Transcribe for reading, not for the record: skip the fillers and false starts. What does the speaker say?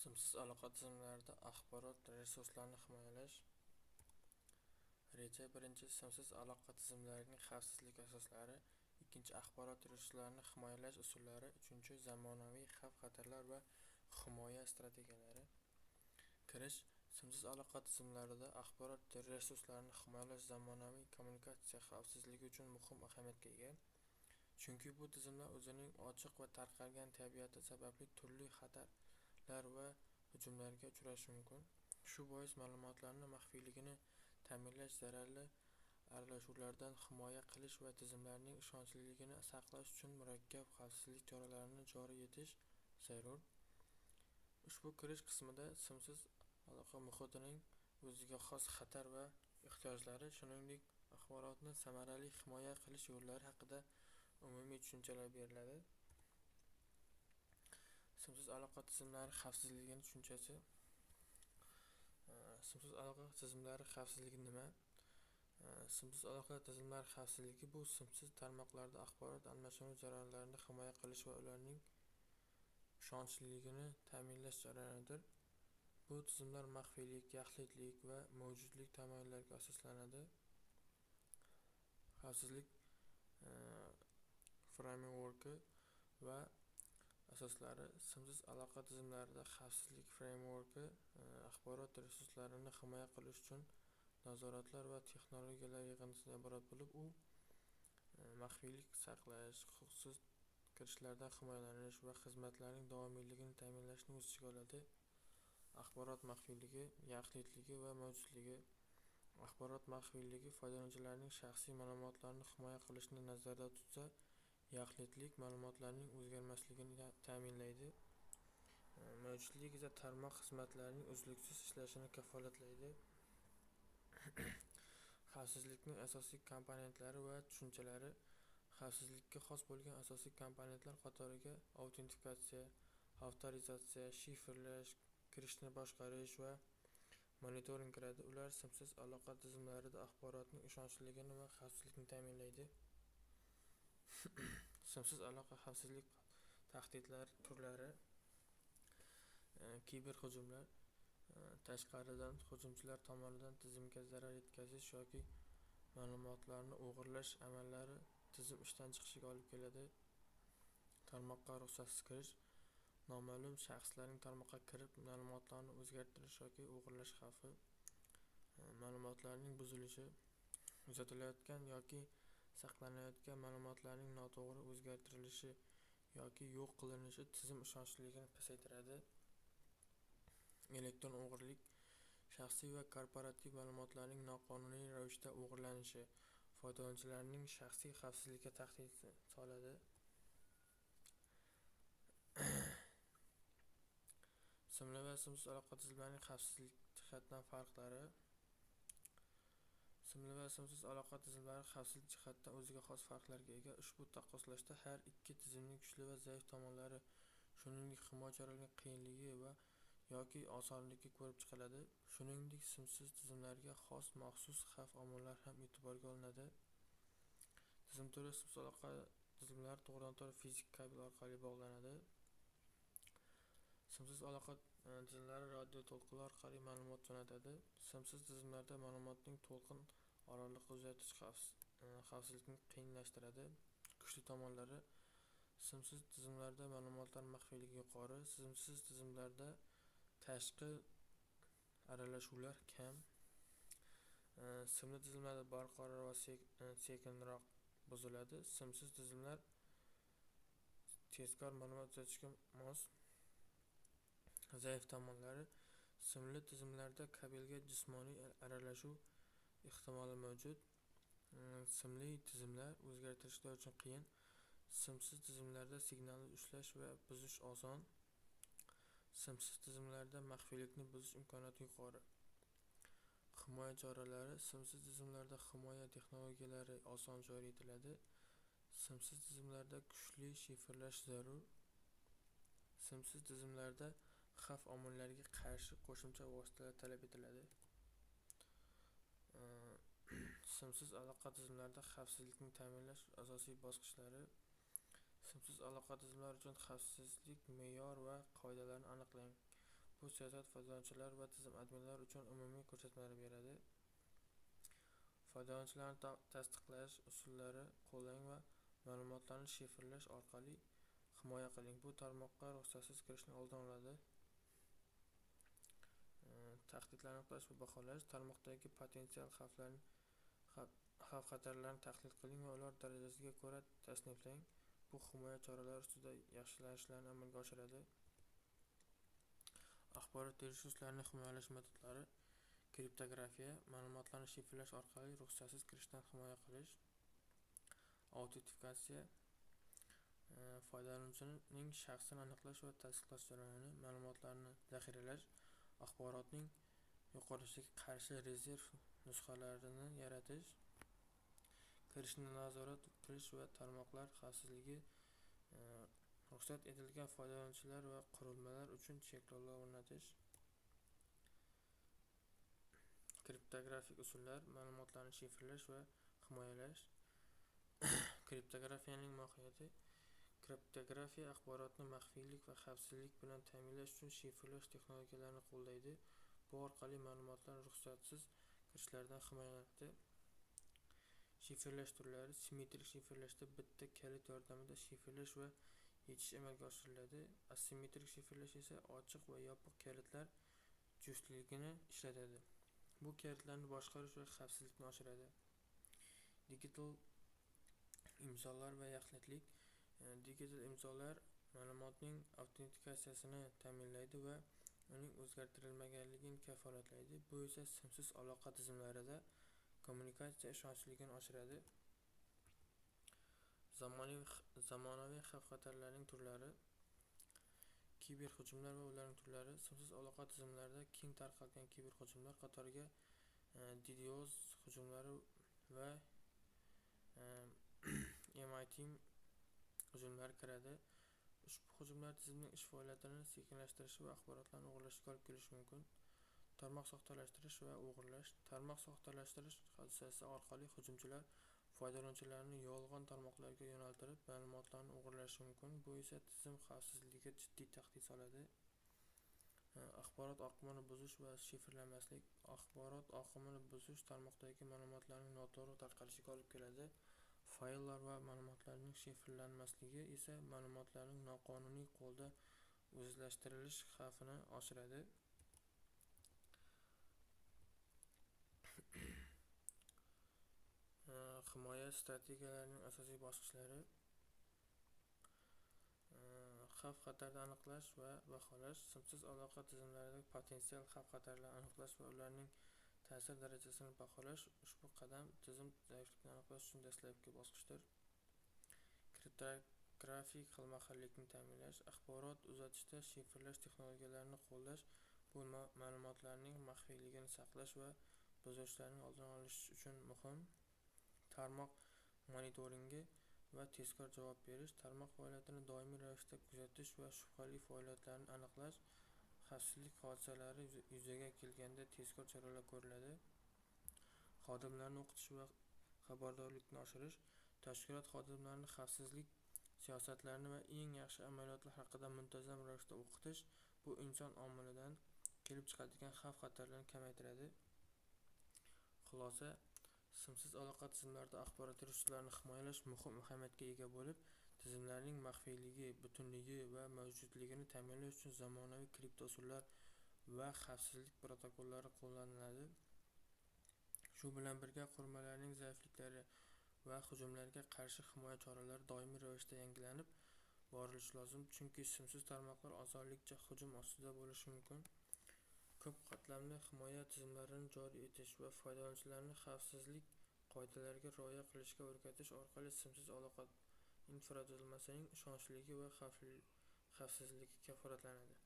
Simsiz aloqa tizimlarida axborot resurslarini himoyalash. Reja. Birinchi, simsiz aloqa tizimlarining xavfsizlik asoslari. Ikkinchi, axborot resurslarini himoyalash usullari. Uchinchi, zamonaviy xavf-xatarlar va himoya strategiyalari. Kirish. Simsiz aloqa tizimlarida axborot resurslarini himoyalash zamonaviy kommunikatsiya xavfsizligi uchun muhim ahamiyatga ega. Chunki bu tizimlar o'zining ochiq va tarqalgan tabiati sababli turli xatarlar va hujumlarga uchrashi mumkin. Shu bois ma'lumotlarni maxfiyligini ta'minlash, zararli aralashuvlardan himoya qilish va tizimlarning ishonchliligini saqlash uchun murakkab xavfsizlik choralarini joriy etish zarur. Ushbu kirish qismida simsiz aloqa muhitining o'ziga xos xatar va ehtiyojlari, shuningdek axborotni samarali himoya qilish yo'llari haqida umumiy tushunchalar beriladi. Simsiz aloqa tizimlari xavfsizligining tushunchasi. Simsiz aloqa tizimlari xavfsizligi nima? Simsiz aloqa tizimlari xavfsizligi bu simsiz tarmoqlarda axborot almashinuvi jarayonlarini himoya qilish va ularning ishonchliligini ta'minlash jarayonidir. Bu tizimlar maxfiylik, yaxlitlik va mavjudlik tamoyillariga asoslanadi. Xavfsizlik frameworki va asoslari. Simsiz aloqa tizimlarida xavfsizlik frameworki axborot resurslarini himoya qilish uchun nazoratlar va texnologiyalar yig'indisidan iborat bo'lib, u maxfiylik saqlash, huquqsiz kirishlardan himoyalanish va xizmatlarning davomiyligini ta'minlashni o'z ichiga oladi. Axborot maxfiyligi, yaxlitligi va mavjudligi. Axborot maxfiyligi foydalanuvchilarning shaxsiy ma'lumotlarini himoya qilishni nazarda tutsa, yaxlitlik ma'lumotlarning o'zgarmasligini ta'minlaydi. Mavjudlik esa tarmoq xizmatlarining uzluksiz ishlashini kafolatlaydi. Xavfsizlikning asosiy komponentlari va tushunchalari. Xavfsizlikka xos bo'lgan asosiy komponentlar qatoriga autentifikatsiya, avtorizatsiya, shifrlash, kirishni boshqarish va monitoring kiradi. Ular simsiz aloqa tizimlarida axborotning ishonchliligini va xavfsizlikni ta'minlaydi. Simsiz aloqa xavfsizlik tahdidlari turlari. Kiberhujumlar, tashqaridan hujumchilar tomonidan tizimga zarar yetkazish yoki ma'lumotlarni o'g'irlash amallari tizim ishdan chiqishiga olib keladi. Tarmoqqa ruxsatsiz kirish, noma'lum shaxslarning tarmoqqa kirib ma'lumotlarni o'zgartirish yoki o'g'irlash xavfi. Ma'lumotlarning buzilishi, uzatilayotgan yoki saqlanayotgan ma'lumotlarning noto'g'ri o'zgartirilishi yoki yo'q qilinishi tizim ishonchliligini pasaytiradi. Elektron o'g'irlik, shaxsiy va korporativ ma'lumotlarning noqonuniy ravishda o'g'irlanishi foydalanuvchilarning shaxsiy xavfsizligiga tahdid soladi. Simli va simsiz aloqa tizimlarining xavfsizlik jihatdan farqlari. Simli va simsiz aloqa tizimlari xavfsizlik jihatdan o'ziga xos farqlarga ega. Ushbu taqqoslashda har ikki tizimning kuchli va zaif tomonlari, shuningdek himoya choralarining qiyinligi va yoki osonligi ko'rib chiqiladi. Shuningdek, simsiz tizimlarga xos maxsus xavf omillari ham e'tiborga olinadi. Tizim turi. Simsiz aloqa tizimlari to'g'ridan-to'g'ri fizik kabel orqali bog'lanadi. Simsiz aloqa tizimlari radio to'lqinlar orqali ma'lumot jo'natadi. Simsiz tizimlarda ma'lumotning to'lqin oraliqda uzatish xavfsizlikni qiyinlashtiradi. Kuchli tomonlari. Simsiz tizimlarda ma'lumotlar maxfiyligi yuqori. Simsiz tizimlarda tashqi aralashuvlar kam. Simli tizimlarda barqaror va sekinroq buziladi. Simsiz tizimlar tezkor ma'lumot uzatishga mos. Zaif tomonlari. Simli tizimlarda kabelga jismoniy aralashuv ehtimoli mavjud. Simli tizimlar o'zgartirishlar uchun qiyin. Simsiz tizimlarda signalni ushlash va buzish oson. Simsiz tizimlarda maxfiylikni buzish imkoniyati yuqori. Himoya choralari. Simsiz tizimlarda himoya texnologiyalari oson joriy etiladi. Simsiz tizimlarda kuchli shifrlash zarur. Simsiz tizimlarda xavf omillariga qarshi qo'shimcha vositalar talab etiladi. Simsiz aloqa tizimlarida xavfsizlikni ta'minlash asosiy bosqichlari. Simsiz aloqa tizimlari uchun xavfsizlik me'yor va qoidalarini aniqlang. Bu siyosat foydalanuvchilar va tizim adminlari uchun umumiy ko'rsatmalar beradi. Foydalanuvchilarni tasdiqlash usullari qo'llang va ma'lumotlarni shifrlash orqali himoya qiling. Bu tarmoqqa ruxsatsiz kirishning oldini oladi. Tahdidlarni aniqlash va baholash. Tarmoqdagi potensial xavf-xatarlarni tahlil qiling va ular darajasiga ko'ra tasniflang. Bu himoya choralari ustida yaxshilanishlarni amalga oshiradi. Axborot resurslarini himoyalash metodlari. Kriptografiya, ma'lumotlarni shifrlash orqali ruxsatsiz kirishdan himoya qilish. Autentifikatsiya, foydalanuvchining shaxsini aniqlash va tasdiqlash jarayoni. Ma'lumotlarni zaxiralash, axborotning yo'qolishiga qarshi rezerv nusxalarini yaratish. Kirishni nazorat qilish va tarmoqlar xavfsizligi. Ruxsat etilgan foydalanuvchilar va qurilmalar uchun cheklovlar o'rnatish. Kriptografik usullar, ma'lumotlarni shifrlash va himoyalash. Kriptografiyaning mohiyati. Kriptografiya axborotni maxfiylik va xavfsizlik bilan ta'minlash uchun shifrlash texnologiyalarini qo'llaydi. Bu orqali ma'lumotlar ruxsatsiz kirishlardan himoyalanadi. Shifrlash turlari. Simmetrik shifrlashda bitta kalit yordamida shifrlash va yechish amalga oshiriladi. Asimmetrik shifrlash esa ochiq va yopiq kalitlar juftligini ishlatadi. Bu kalitlarni boshqarish va xavfsizlikni oshiradi. Digital imzolar va yaxlitlik. Digital imzolar ma'lumotning avtentikatsiyasini ta'minlaydi va uning o'zgartirilmaganligini kafolatlaydi. Bu esa simsiz aloqa tizimlarida kommunikatsiya ishonchliligini oshiradi. Zamonaviy xavf-xatarlarning turlari. Kiberhujumlar va ularning turlari. Simsiz aloqa tizimlarida keng tarqalgan kiberhujumlar qatoriga DDoS hujumlari va MIT hujumlari kiradi. Ushbu hujumlar tizimning ish faoliyatini sekinlashtirishi va axborotlarni o'g'irlashga olib kelishi mumkin. Tarmoq soxtalashtirish va o'g'irlash. Tarmoq soxtalashtirish hodisasi orqali hujumchilar foydalanuvchilarni yolg'on tarmoqlarga yo'naltirib, ma'lumotlarni o'g'irlashi mumkin. Bu esa tizim xavfsizligiga jiddiy tahdid soladi. Axborot oqimini buzish va shifrlanmaslik. Axborot oqimini buzish tarmoqdagi ma'lumotlarning noto'g'ri tarqalishiga olib keladi. Fayllar va ma'lumotlarning shifrlanmasligi esa ma'lumotlarning noqonuniy qo'lda o'zlashtirilish xavfini oshiradi. Himoya strategiyalarining asosiy bosqichlari. Xavf-xatarni aniqlash va baholash. Simsiz aloqa tizimlaridagi potensial xavf-xatarlarni aniqlash va ularning ta'sir darajasini baholash. Ushbu qadam tizim zaifligini aniqlash uchun dastlabki bosqichdir. Kriptografik xilma-xillikni ta'minlash. Axborot uzatishda shifrlash texnologiyalarini qo'llash. Bu ma'lumotlarning maxfiyligini saqlash va buzilishlarning oldini olish uchun muhim. Tarmoq monitoringi va tezkor javob berish. Tarmoq faoliyatini doimiy ravishda kuzatish va shubhali faoliyatlarni aniqlash. Xavfsizlik hodisalari yuzaga kelganda tezkor choralar ko'riladi. Xodimlarni o'qitish va xabardorlikni oshirish. Tashkilot xodimlarini xavfsizlik siyosatlarini va eng yaxshi amaliyotlar haqida muntazam ravishda o'qitish. Bu inson omilidan kelib chiqadigan xavf-xatarlarni kamaytiradi. Xulosa. Simsiz aloqa tizimlarida axborot resurslarini himoyalash muhim ahamiyatga ega bo'lib, tizimlarning maxfiyligi, butunligi va mavjudligini ta'minlash uchun zamonaviy kripto usullar va xavfsizlik protokollari qo'llaniladi. Shu bilan birga qurilmalarning zaifliklari va hujumlarga qarshi himoya choralari doimiy ravishda yangilanib borilishi lozim, chunki simsiz tarmoqlar osonlikcha hujum ostida bo'lishi mumkin. Ko'p qatlamli himoya tizimlarini joriy etish va foydalanuvchilarni xavfsizlik qoidalariga rioya qilishga o'rgatish orqali simsiz aloqa infratuzilmasining ishonchliligi va xavfsizligi kafolatlanadi.